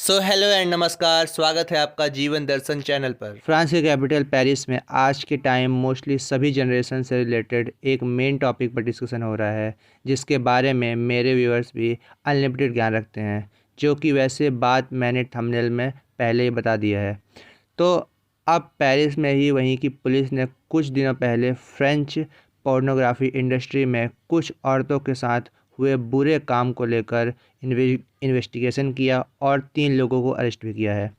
Hello and नमस्कार। स्वागत है आपका जीवन दर्शन चैनल पर। फ्रांस के कैपिटल पेरिस में आज के टाइम मोस्टली सभी जनरेशन से रिलेटेड एक मेन टॉपिक पर डिस्कशन हो रहा है, जिसके बारे में मेरे व्यूअर्स भी अनलिमिटेड ज्ञान रखते हैं, जो कि वैसे बात मैंने थंबनेल में पहले ही बता दिया है। तो अब पेरिस में ही वहीं की पुलिस ने कुछ दिनों पहले फ्रेंच पोर्नोग्राफी इंडस्ट्री में कुछ औरतों के साथ हुए बुरे काम को लेकर इन्वेस्टिगेशन किया और 3 लोगों को अरेस्ट भी किया है।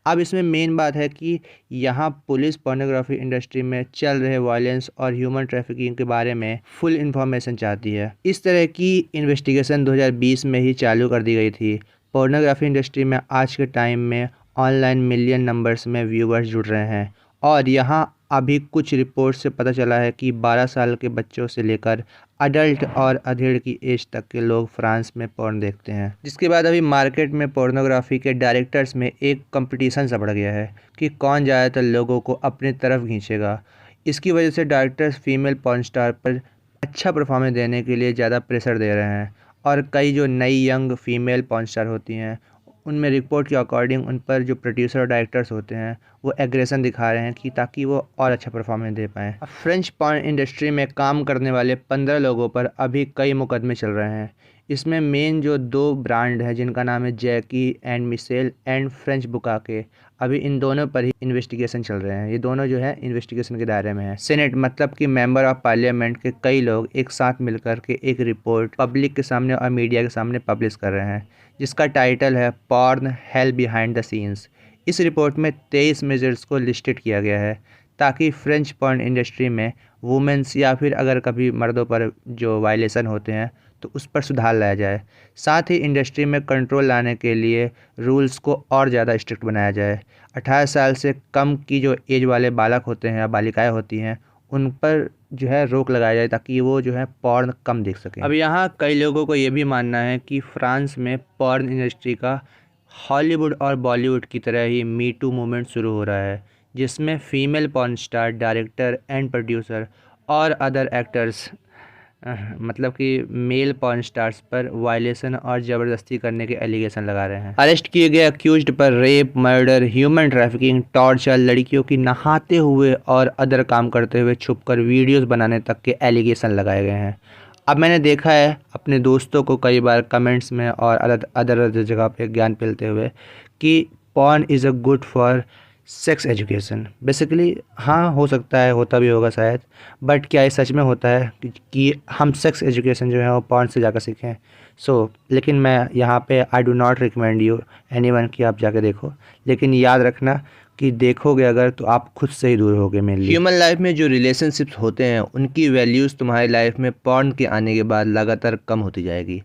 अब इसमें मेन बात है कि यहाँ पुलिस पोर्नोग्राफी इंडस्ट्री में चल रहे वायलेंस और ह्यूमन ट्रैफिकिंग के बारे में फुल इन्फॉर्मेशन चाहती है। इस तरह की इन्वेस्टिगेशन 2020 में ही चालू कर दी गई थी। पोर्नोग्राफी इंडस्ट्री में आज के टाइम में ऑनलाइन मिलियन नंबर्स में व्यूवर्स जुड़ रहे हैं और यहाँ अभी कुछ रिपोर्ट से पता चला है कि 12 साल के बच्चों से लेकर अडल्ट और अधेड़ की एज तक के लोग फ्रांस में पोर्न देखते हैं। जिसके बाद अभी मार्केट में पोर्नोग्राफी के डायरेक्टर्स में एक कंपटीशन सा बढ़ गया है कि कौन ज़्यादातर लोगों को अपनी तरफ खींचेगा। इसकी वजह से डायरेक्टर्स फीमेल पॉर्न स्टार पर अच्छा परफॉर्मेंस देने के लिए ज़्यादा प्रेशर दे रहे हैं और कई जो नई यंग फीमेल पॉर्न स्टार होती हैं उनमें रिपोर्ट के अकॉर्डिंग उन पर जो प्रोड्यूसर और डायरेक्टर्स होते हैं वो एग्रेशन दिखा रहे हैं कि ताकि वो और अच्छा परफॉर्मेंस दे पाएँ। फ्रेंच पॉर्न इंडस्ट्री में काम करने वाले 15 लोगों पर अभी कई मुकदमे चल रहे हैं। इसमें मेन जो 2 ब्रांड हैं जिनका नाम है जैकी एंड मिशेल एंड फ्रेंच बुकाके, अभी इन दोनों पर ही इन्वेस्टिगेशन चल रहे हैं। ये दोनों जो है इन्वेस्टिगेशन के दायरे में है। सेनेट मतलब कि मेंबर ऑफ पार्लियामेंट के कई लोग एक साथ मिलकर के एक रिपोर्ट पब्लिक के सामने और मीडिया के सामने पब्लिश कर रहे हैं, जिसका टाइटल है porn hello behind the scenes. इस रिपोर्ट में 23 मेजर्स को लिस्टेड किया गया है ताकि फ्रेंच पॉर्न इंडस्ट्री में वुमेंस या फिर अगर कभी मर्दों पर जो वायलेशन होते हैं तो उस पर सुधार लाया जाए। साथ ही इंडस्ट्री में कंट्रोल लाने के लिए रूल्स को और ज़्यादा स्ट्रिक्ट बनाया जाए। 18 साल से कम की जो एज वाले बालक होते हैं या बालिकाएं होती हैं उन पर जो है रोक लगाया जाए ताकि वो जो है पॉर्न कम देख सकें। अब यहाँ कई लोगों को ये भी मानना है कि फ्रांस में पॉर्न इंडस्ट्री का हॉलीवुड और बॉलीवुड की तरह ही मी टू मूवमेंट शुरू हो रहा है, जिसमें female porn star director and producer और अदर एक्टर्स मतलब कि मेल पॉर्न स्टार्स पर वायलेशन और ज़बरदस्ती करने के एलिगेशन लगा रहे हैं। अरेस्ट किए गए अक्यूज्ड पर rape, murder, human trafficking, torture, लड़कियों की नहाते हुए और अदर काम करते हुए छुपकर वीडियोस बनाने तक के एलिगेशन लगाए गए हैं। अब मैंने देखा है अपने दोस्तों को कई बार कमेंट्स में और अदर जगह पे ज्ञान फैलते हुए कि porn is a good for sex education. Basically हाँ, हो सकता है, होता भी होगा शायद, बट क्या ये सच में होता है कि हम सेक्स एजुकेशन जो है वो पॉर्न से जाकर सीखें? लेकिन मैं यहाँ पे I do not recommend you anyone कि आप जाके देखो, लेकिन याद रखना कि देखोगे अगर तो आप खुद से ही दूर होगे। मेनली ह्यूमन लाइफ में जो रिलेशनशिप्स होते हैं उनकी वैल्यूज़ तुम्हारी लाइफ में पॉर्न के आने के बाद लगातार कम होती जाएगी।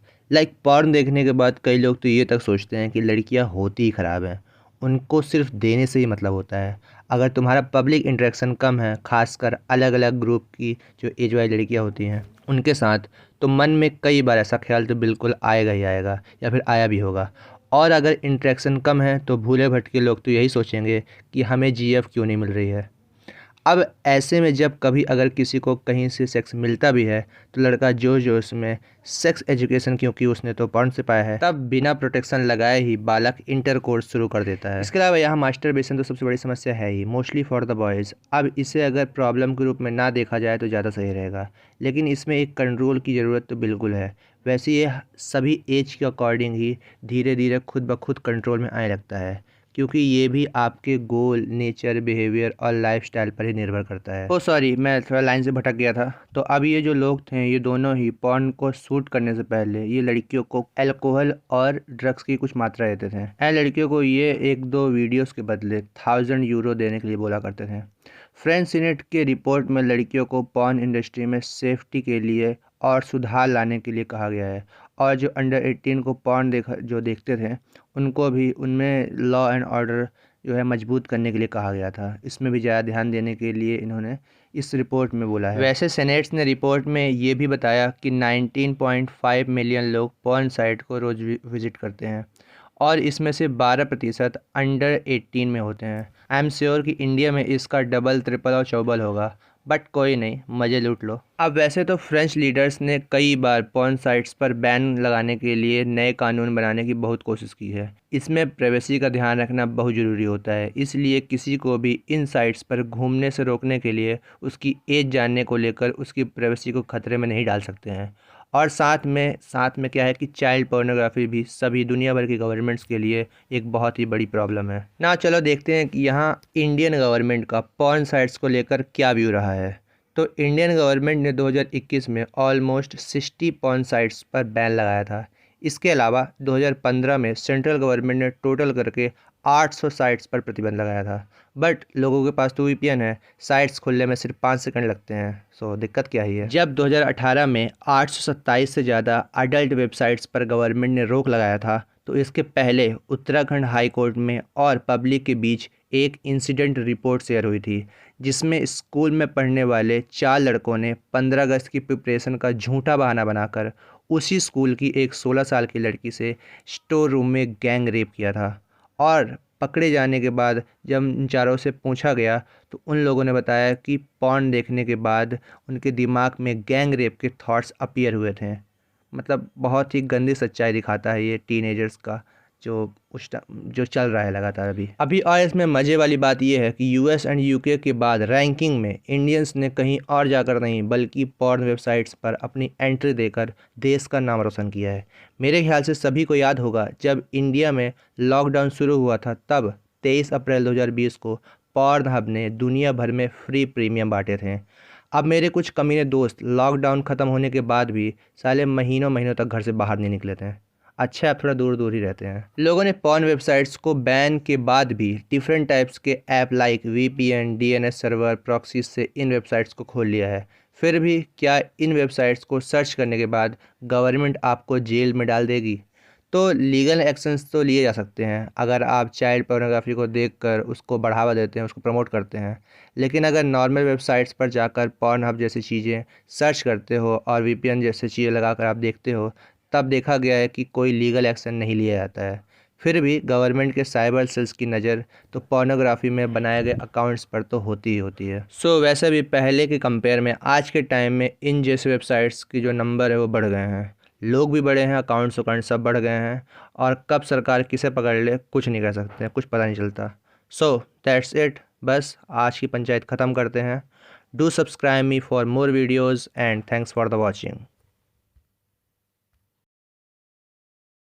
पॉर्न देखने के बाद कई लोग तो ये तक सोचते हैं कि लड़कियाँ होती ही ख़राब हैं, उनको सिर्फ देने से ही मतलब होता है। अगर तुम्हारा पब्लिक इंटरेक्शन कम है, खासकर अलग अलग ग्रुप की जो एज वाली लड़कियाँ होती हैं उनके साथ, तो मन में कई बार ऐसा ख्याल तो बिल्कुल आएगा ही आएगा या फिर आया भी होगा। और अगर इंटरेक्शन कम है तो भूले भटके लोग तो यही सोचेंगे कि हमें जीएफ क्यों नहीं मिल रही है। अब ऐसे में जब कभी अगर किसी को कहीं से सेक्स मिलता भी है तो लड़का जोश जोश में सेक्स एजुकेशन, क्योंकि उसने तो पॉर्न से पाया है, तब बिना प्रोटेक्शन लगाए ही बालक इंटर कोर्स शुरू कर देता है। इसके अलावा यहाँ मास्टरबेशन तो सबसे बड़ी समस्या है ही, मोस्टली फॉर द बॉयज़। अब इसे अगर प्रॉब्लम के रूप में ना देखा जाए तो ज़्यादा सही रहेगा, लेकिन इसमें एक कंट्रोल की ज़रूरत तो बिल्कुल है। वैसे ये सभी एज के अकॉर्डिंग ही धीरे धीरे खुद ब खुद कंट्रोल में आने लगता है, क्योंकि ये भी आपके गोल, नेचर, बिहेवियर और लाइफस्टाइल पर ही निर्भर करता है। सॉरी, मैं थोड़ा लाइन से भटक गया था। तो अब ये जो लोग थे ये दोनों ही पॉर्न को शूट करने से पहले ये लड़कियों को अल्कोहल और ड्रग्स की कुछ मात्रा देते थे एंड लड़कियों को ये 1-2 वीडियोस के बदले 1000 यूरो देने के लिए बोला करते थे। फ्रेंच सीनेट के रिपोर्ट में लड़कियों को पॉर्न इंडस्ट्री में सेफ्टी के लिए और सुधार लाने के लिए कहा गया है, और जो अंडर 18 को पॉर्न देखते थे उनको भी उनमें लॉ एंड ऑर्डर जो है मजबूत करने के लिए कहा गया था। इसमें भी ज़्यादा ध्यान देने के लिए इन्होंने इस रिपोर्ट में बोला है। वैसे सेनेट्स ने रिपोर्ट में ये भी बताया कि 19.5 मिलियन लोग पॉर्न साइट को रोज़ विजिट करते हैं और इसमें से 12% अंडर 18 में होते हैं। आई एम श्योर कि इंडिया में इसका डबल, ट्रिपल और चौबल होगा, बट कोई नहीं, मज़े लूट लो। अब वैसे तो फ्रेंच लीडर्स ने कई बार पॉर्न साइट्स पर बैन लगाने के लिए नए कानून बनाने की बहुत कोशिश की है। इसमें प्राइवेसी का ध्यान रखना बहुत ज़रूरी होता है, इसलिए किसी को भी इन साइट्स पर घूमने से रोकने के लिए उसकी एज जानने को लेकर उसकी प्राइवेसी को खतरे में नहीं डाल सकते हैं। और साथ में क्या है कि चाइल्ड पोर्नोग्राफी भी सभी दुनिया भर की गवर्नमेंट्स के लिए एक बहुत ही बड़ी प्रॉब्लम है ना। चलो देखते हैं कि यहाँ इंडियन गवर्नमेंट का पॉर्न साइट्स को लेकर क्या व्यू रहा है। तो इंडियन गवर्नमेंट ने 2021 में ऑलमोस्ट 60 पॉर्न साइट्स पर बैन लगाया था। इसके अलावा 2015 में सेंट्रल गवर्नमेंट ने टोटल करके 800 साइट्स पर प्रतिबंध लगाया था। बट लोगों के पास तो वीपीएन है, साइट्स खुलने में सिर्फ 5 सेकंड लगते हैं, सो दिक्कत क्या ही है। जब 2018 में 827 से ज़्यादा अडल्ट वेबसाइट्स पर गवर्नमेंट ने रोक लगाया था, तो इसके पहले उत्तराखंड हाई कोर्ट में और पब्लिक के बीच एक इंसिडेंट रिपोर्ट शेयर हुई थी, जिसमें स्कूल में पढ़ने वाले 4 लड़कों ने 15 अगस्त की प्रिपरेशन का झूठा बहाना बनाकर उसी स्कूल की एक 16 साल की लड़की से स्टोर रूम में गैंग रेप किया था। और पकड़े जाने के बाद जब इन चारों से पूछा गया तो उन लोगों ने बताया कि पॉर्न देखने के बाद उनके दिमाग में गैंग रेप के थॉट्स अपीयर हुए थे। मतलब बहुत ही गंदी सच्चाई दिखाता है ये टीनेजर्स का जो चल रहा है लगातार अभी। और इसमें मज़े वाली बात यह है कि यूएस एंड यूके के बाद रैंकिंग में इंडियंस ने कहीं और जाकर नहीं बल्कि पॉर्न वेबसाइट्स पर अपनी एंट्री देकर देश का नाम रोशन किया है। मेरे ख्याल से सभी को याद होगा जब इंडिया में लॉकडाउन शुरू हुआ था, तब 23 अप्रैल 2020 को पॉर्न हब ने दुनिया भर में फ्री प्रीमियम बांटे थे। अब मेरे कुछ कमीने दोस्त लॉकडाउन ख़त्म होने के बाद भी साले महीनों महीनों तक घर से बाहर नहीं निकले थे। अच्छा, आप थोड़ा दूर दूर ही रहते हैं। लोगों ने पॉर्न वेबसाइट्स को बैन के बाद भी डिफरेंट टाइप्स के app like VPN, DNS server, proxy से इन वेबसाइट्स को खोल लिया है। फिर भी क्या इन वेबसाइट्स को सर्च करने के बाद गवर्नमेंट आपको जेल में डाल देगी? तो लीगल एक्शंस तो लिए जा सकते हैं अगर आप चाइल्ड पोर्नोग्राफी को देखकर उसको बढ़ावा देते हैं, उसको प्रमोट करते हैं। लेकिन अगर नॉर्मल वेबसाइट्स पर जाकर पॉर्न हब जैसी चीज़ें सर्च करते हो और वीपीएन जैसी चीज़ें लगाकर आप देखते हो, तब देखा गया है कि कोई लीगल एक्शन नहीं लिया जाता है। फिर भी गवर्नमेंट के साइबर सेल्स की नज़र तो पोर्नोग्राफी में बनाए गए अकाउंट्स पर तो होती ही होती है। वैसे भी पहले के कंपेयर में आज के टाइम में इन जैसे वेबसाइट्स की जो नंबर है वो बढ़ गए हैं, लोग भी बढ़े हैं, अकाउंट्स सब बढ़ गए हैं। और कब सरकार किसे पकड़ ले कुछ नहीं कर सकते हैं, कुछ पता नहीं चलता। दैट्स इट, बस आज की पंचायत ख़त्म करते हैं। Do subscribe me for more videos and thanks for the watching.